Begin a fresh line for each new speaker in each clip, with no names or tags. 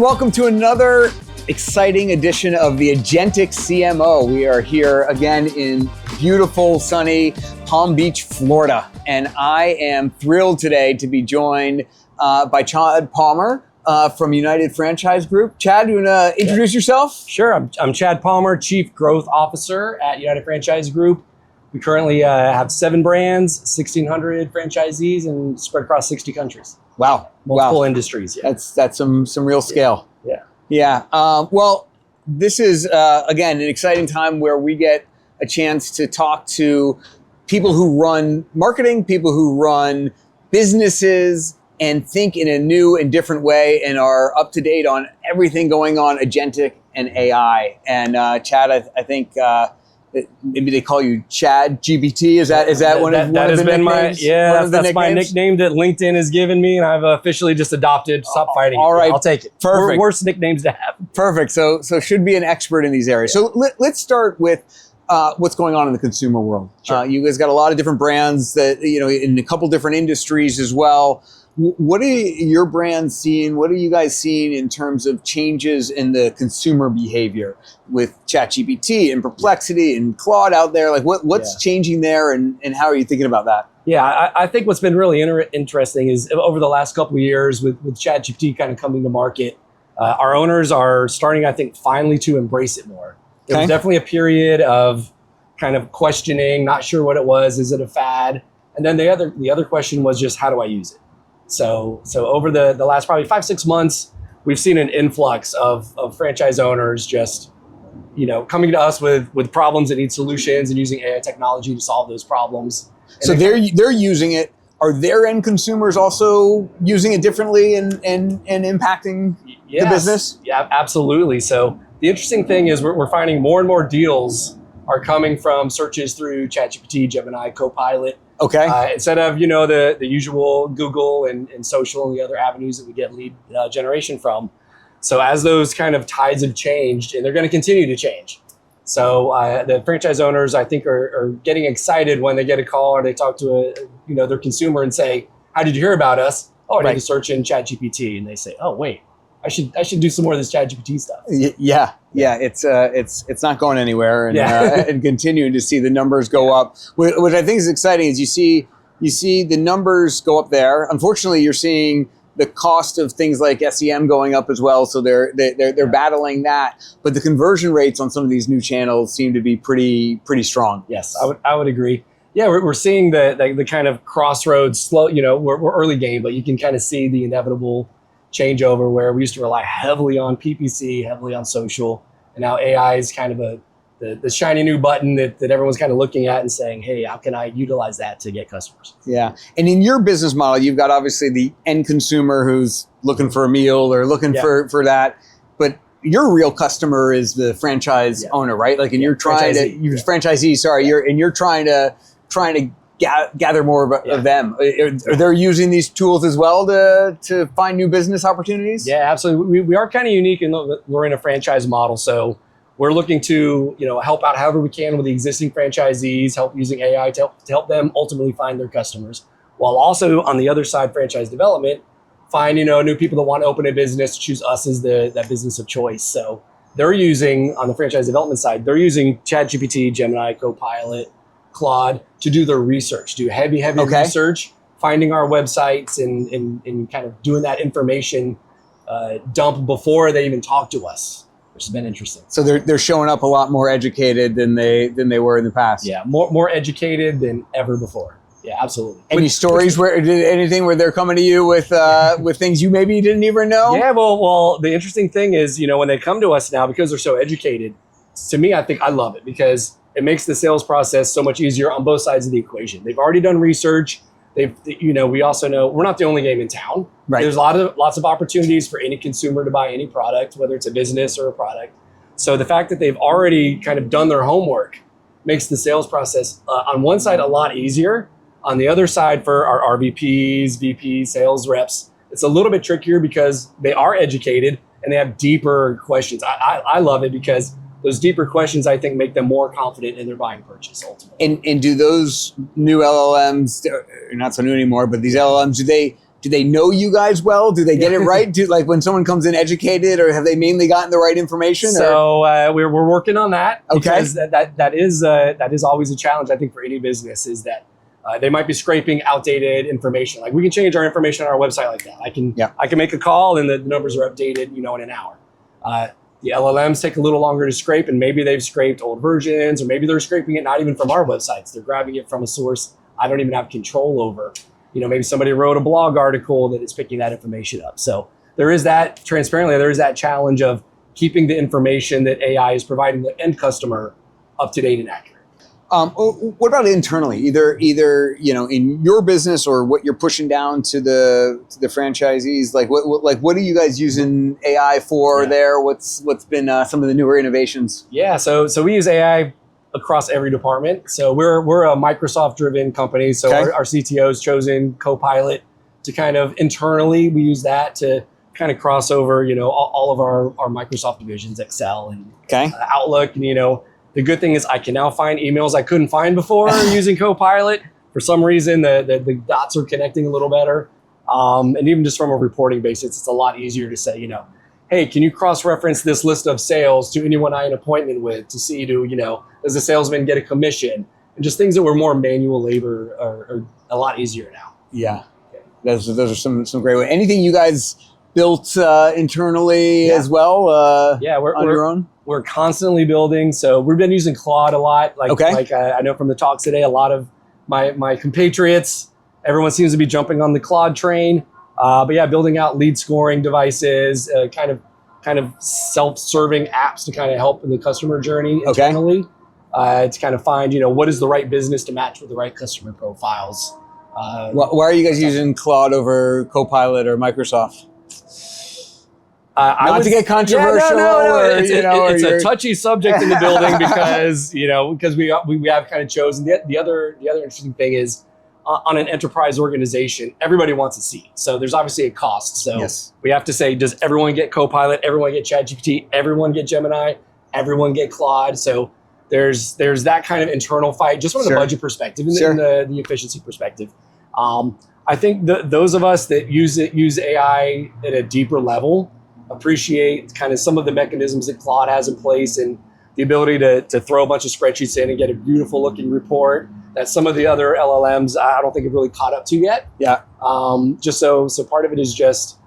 and welcome to another exciting edition of the Agentic CMO. We are here again in beautiful, sunny Palm Beach, Florida. And I am thrilled today to be joined by Chad Palmer from United Franchise Group. Chad, you want to introduce yourself?
Sure. I'm Chad Palmer, Chief Growth Officer at United Franchise Group. We currently have 7 brands, 1,600 franchisees, and spread across 60 countries.
Wow.
Multiple industries. Yeah.
That's some real scale.
Yeah.
Well, this is, again, an exciting time where we get a chance to talk to people who run marketing, people who run businesses, and think in a new and different way and are up to date on everything going on Agentic and AI. And Chad, I think maybe they call you Chad GPT. Is that one of the nicknames?
That's my nickname that LinkedIn has given me, and I've officially just adopted. Stop fighting.
All right,
I'll take it.
Perfect.
Worst nicknames to have.
Perfect. So should be an expert in these areas.
Yeah.
So let's start with what's going on in the consumer world.
Sure.
You guys got a lot of different brands that in a couple different industries as well. What are your brands seeing? What are you guys seeing in terms of changes in the consumer behavior with ChatGPT and Perplexity and Claude out there? Like what's changing there, and how are you thinking about that?
Yeah, I think what's been really interesting is over the last couple of years with ChatGPT kind of coming to market, our owners are starting, I think, finally to embrace it more. There was definitely a period of kind of questioning, not sure what it was. Is it a fad? And then the other question was just, how do I use it? So over the last probably 5-6 months, we've seen an influx of franchise owners just, coming to us with problems that need solutions and using AI technology to solve those problems. And
so they're using it. Are their end consumers also using it differently and impacting the business? Yeah,
absolutely. So the interesting thing is we're finding more and more deals are coming from searches through ChatGPT, Gemini, Copilot.
Okay.
Instead of, the usual Google and social and the other avenues that we get lead generation from. So as those kind of tides have changed, and they're going to continue to change. So the franchise owners, I think, are getting excited when they get a call or they talk to their consumer and say, how did you hear about us? Oh, I need to search in ChatGPT. And they say, oh, wait, I should do some more of this ChatGPT stuff.
Yeah. It's not going anywhere, and and continuing to see the numbers go up. What I think is exciting is you see the numbers go up there. Unfortunately, you're seeing the cost of things like SEM going up as well. So they're battling that, but the conversion rates on some of these new channels seem to be pretty strong.
Yes, I would agree. Yeah, we're seeing the kind of crossroads slow. We're early game, but you can kind of see the inevitable changeover where we used to rely heavily on PPC, heavily on social, and now AI is kind of the shiny new button that everyone's kind of looking at and saying, hey, how can I utilize that to get customers?
Yeah, and in your business model, you've got obviously the end consumer who's looking for a meal or looking for that, but your real customer is the franchise owner, right? Like, and you're trying franchisee, sorry, you're trying to gather more of them. Are they using these tools as well to find new business opportunities?
Yeah, absolutely. We are kind of unique in that we're in a franchise model. So we're looking to help out however we can with the existing franchisees, help using AI to help them ultimately find their customers, while also on the other side, franchise development, find new people that want to open a business, choose us as that business of choice. So they're using, on the franchise development side, they're using ChatGPT, Gemini, Copilot, Claude to do their research, do heavy research, finding our websites and kind of doing that information dump before they even talk to us, which has been interesting.
So they're showing up a lot more educated than they were in the past.
Yeah, more educated than ever before. Yeah, absolutely.
Any stories where they're coming to you with things you maybe didn't even know?
Yeah, well, the interesting thing is, when they come to us now, because they're so educated, to me, I think I love it because it makes the sales process so much easier on both sides of the equation. They've already done research. We also know we're not the only game in town.
Right.
There's lots of opportunities for any consumer to buy any product, whether it's a business or a product. So the fact that they've already kind of done their homework makes the sales process on one side a lot easier. On the other side, for our RVPs, VPs, sales reps, it's a little bit trickier because they are educated and they have deeper questions. I love it because those deeper questions, I think, make them more confident in their buying purchase ultimately.
And do those new LLMs, not so new anymore, but these LLMs, do they know you guys well? Do they get it right? Do, like when someone comes in educated, or have they mainly gotten the right information?
So we're working on that.
Okay.
Because that is always a challenge, I think, for any business, is that they might be scraping outdated information. Like we can change our information on our website like that. I can make a call and the numbers are updated, in an hour. The LLMs take a little longer to scrape, and maybe they've scraped old versions, or maybe they're scraping it not even from our websites. They're grabbing it from a source I don't even have control over. Maybe somebody wrote a blog article that is picking that information up. So there is that, transparently, there is that challenge of keeping the information that AI is providing the end customer up to date and accurate.
What about internally, either in your business or what you're pushing down to the franchisees? Like what are you guys using AI for there? What's been some of the newer innovations?
Yeah, so we use AI across every department. So we're a Microsoft-driven company. So our CTO has chosen Copilot to kind of internally, we use that to kind of cross over, all of our Microsoft divisions, Excel and Outlook. And, the good thing is I can now find emails I couldn't find before using Copilot. For some reason, the dots are connecting a little better. And even just from a reporting basis, it's a lot easier to say, hey, can you cross-reference this list of sales to anyone I had an appointment with to see, does the salesman get a commission? And just things that were more manual labor are a lot easier now.
Yeah. Those are some great ways. Anything you guys built internally as well on your own?
We're constantly building. So we've been using Claude a lot. Like I know from the talks today, a lot of my compatriots, everyone seems to be jumping on the Claude train. But yeah, building out lead scoring devices, kind of self-serving apps to kind of help in the customer journey internally. To kind of find, what is the right business to match with the right customer profiles.
Why are you guys using Claude over Copilot or Microsoft? Not to get controversial.
It's a touchy subject in the building because we have kind of chosen the other interesting thing is on an enterprise organization, everybody wants a seat. So there's obviously a cost. So we have to say, does everyone get Copilot? Everyone get ChatGPT? Everyone get Gemini? Everyone get Claude? So there's that kind of internal fight just from the budget perspective and the efficiency perspective. I think those of us that use AI at a deeper level appreciate kind of some of the mechanisms that Claude has in place and the ability to throw a bunch of spreadsheets in and get a beautiful looking report that some of the other LLMs I don't think have really caught up to yet. Yeah. Just so part of it is just,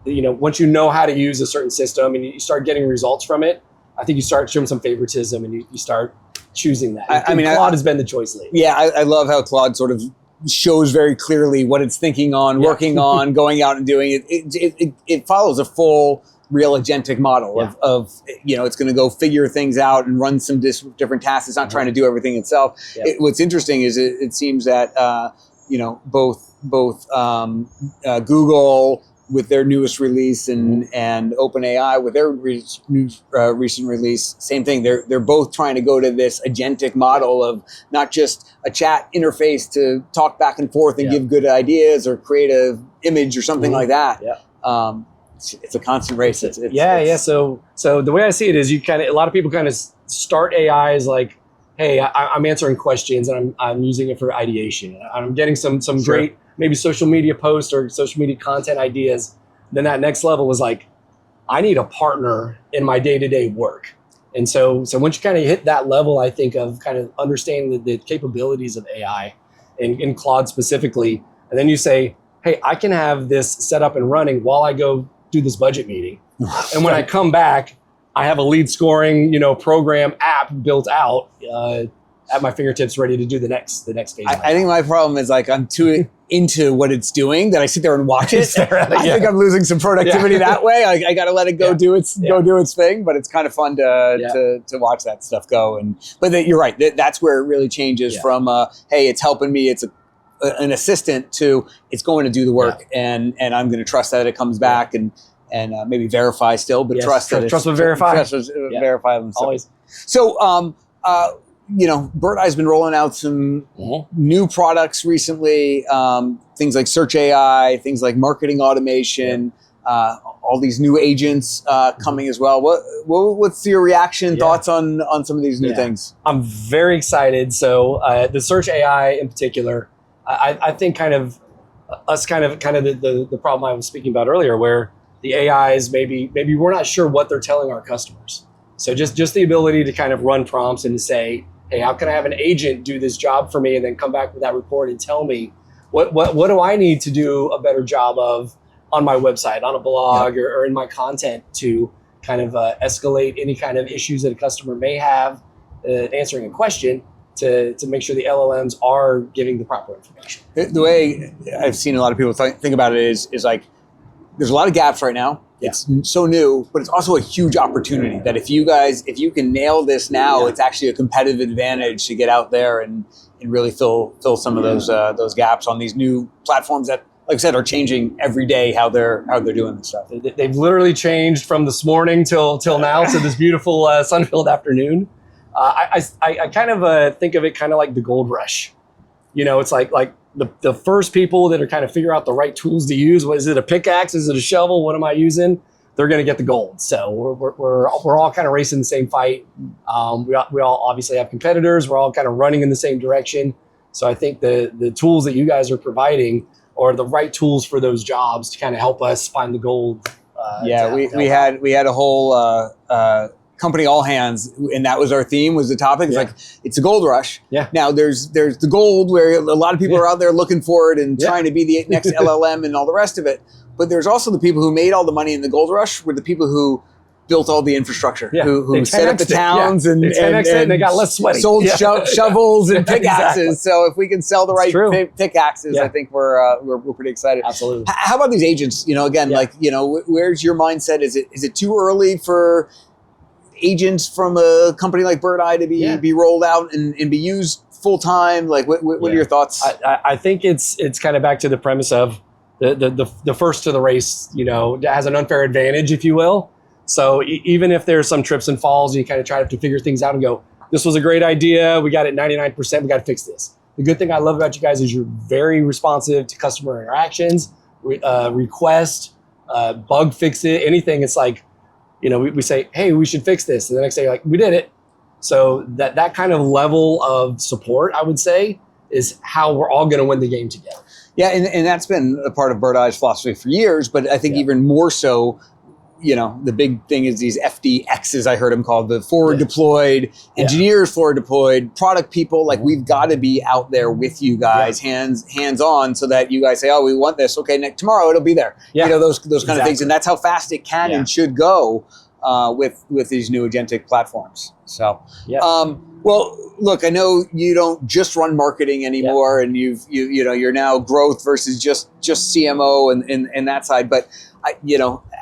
once you know how to use a certain system and you start getting results from it, I think you start showing some favoritism and you start choosing that. Claude has been the choice lately.
Yeah, I love how Claude sort of shows very clearly what it's thinking on, working on, going out and doing it. It follows a full real agentic model of it's going to go figure things out and run some different tasks. It's not trying to do everything itself. What's interesting is it seems that both Google with their newest release and OpenAI with their recent release, same thing. They're both trying to go to this agentic model of not just a chat interface to talk back and forth and give good ideas or create an image or something like that. It's a constant race. So
the way I see it is a lot of people kind of start AI as like, hey, I'm answering questions and I'm using it for ideation. I'm getting some great maybe social media posts or social media content ideas. Then that next level is like, I need a partner in my day-to-day work. And so once you kind of hit that level, I think of kind of understanding the capabilities of AI in Claude specifically, and then you say, hey, I can have this set up and running while I go do this budget meeting. And when I come back, I have a lead scoring, program app built out at my fingertips, ready to do the next phase.
I think my problem is like I'm too into what it's doing that I sit there and watch it. I think I'm losing some productivity that way. I got to let it go do its thing. But it's kind of fun to watch that stuff go. But you're right. That's where it really changes from hey, it's helping me. It's an assistant to it's going to do the work, and I'm going to trust that it comes back and maybe verify still, but trust
but verify.
Verify themselves.
Always.
So, Birdeye's been rolling out some new products recently, things like search AI, things like marketing automation, all these new agents coming as well. What's your reaction, thoughts on some of these new things?
I'm very excited. So the search AI in particular, I think kind of us kind of the problem I was speaking about earlier, where the AIs maybe we're not sure what they're telling our customers. So just the ability to kind of run prompts and to say, hey, how can I have an agent do this job for me, and then come back with that report and tell me what do I need to do a better job of on my website, on a blog, or in my content to kind of escalate any kind of issues that a customer may have answering a question, to make sure the LLMs are giving the proper information.
The way I've seen a lot of people think about it is like, there's a lot of gaps right now. It's so new, but it's also a huge opportunity that if you can nail this now, it's actually a competitive advantage to get out there and really fill some of those gaps on these new platforms that, like I said, are changing every day how they're doing this stuff.
They've literally changed from this morning till now to this beautiful sun-filled afternoon. I kind of think of it kind of like the gold rush. It's like the first people that are kind of figure out the right tools to use. What is it? A pickaxe? Is it a shovel? What am I using? They're going to get the gold. So we're all kind of racing the same fight. We all obviously have competitors. We're all kind of running in the same direction. So I think the tools that you guys are providing are the right tools for those jobs to kind of help us find the gold.
We had a whole company all hands, and that was our theme, was the topic. It's like, it's a gold rush. Yeah. Now there's the gold where a lot of people are out there looking for it and trying to be the next LLM and all the rest of it. But there's also the people who made all the money in the gold rush were the people who built all the infrastructure, who set up the towns and
they got less sweaty.
Sold shovels and pickaxes. Exactly. So if we can sell the right pickaxes, I think we're pretty excited.
Absolutely.
How about these agents? Where's your mindset? Is it too early for agents from a company like Birdeye to be rolled out and be used full time? Like, what are your thoughts?
I think it's kind of back to the premise of the first to the race, has an unfair advantage, if you will. So even if there's some trips and falls, you kind of try to figure things out and go, this was a great idea. We got it 99%. We got to fix this. The good thing I love about you guys is you're very responsive to customer interactions, request, bug fix it, anything. It's like, we say, hey, we should fix this. And the next day, you're like, we did it. So that kind of level of support, I would say, is how we're all going to win the game together.
Yeah, and that's been a part of Birdeye's philosophy for years, but I think even more so, the big thing is these FDXs, I heard them called, the forward deployed engineers, forward deployed product people. Like, we've got to be out there with you guys, hands on, so that you guys say, oh, we want this. Okay, tomorrow it'll be there. Yeah. Those kind of things. And that's how fast it can and should go with these new agentic platforms. So, well, look, I know you don't just run marketing anymore, and you're now growth versus just CMO and that side. But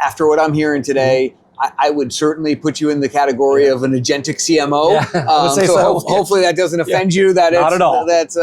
after what I'm hearing today, I would certainly put you in the category of an agentic CMO.
Yeah, I would say so.
Hopefully that doesn't offend you. That
not at all.
That's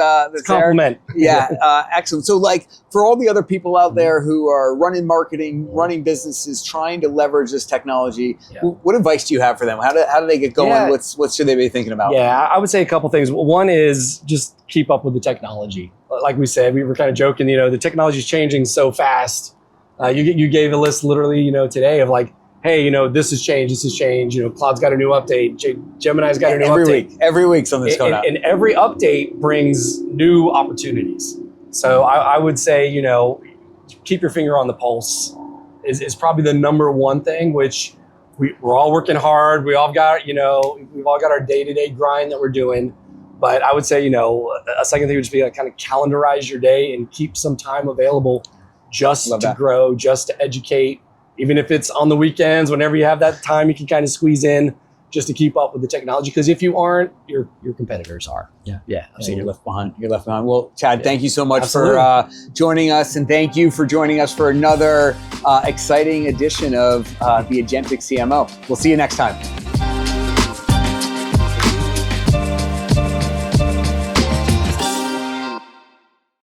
compliment.
Excellent. So, like, for all the other people out there who are running marketing, running businesses, trying to leverage this technology, what advice do you have for them? How do they get going? What should they be thinking about?
Yeah, I would say a couple things. One is just keep up with the technology. Like we said, we were kind of joking. The technology is changing so fast. You gave a list literally, today of like, hey, this has changed. Cloud's got a new update. Gemini's got a new update.
Every week something's coming out.
And every update brings new opportunities. So I would say, keep your finger on the pulse is probably the number one thing, which we're all working hard. We all got, we've all got our day-to-day grind that we're doing. But I would say, a second thing would just be kind of calendarize your day and keep some time available just to grow, just to educate. Even if it's on the weekends, whenever you have that time, you can kind of squeeze in just to keep up with the technology. Because if you aren't, your competitors are. Yeah,
absolutely. You're left behind. Well, Chad, thank you so much for joining us, and thank you for joining us for another exciting edition of the Agentic CMO. We'll see you next time.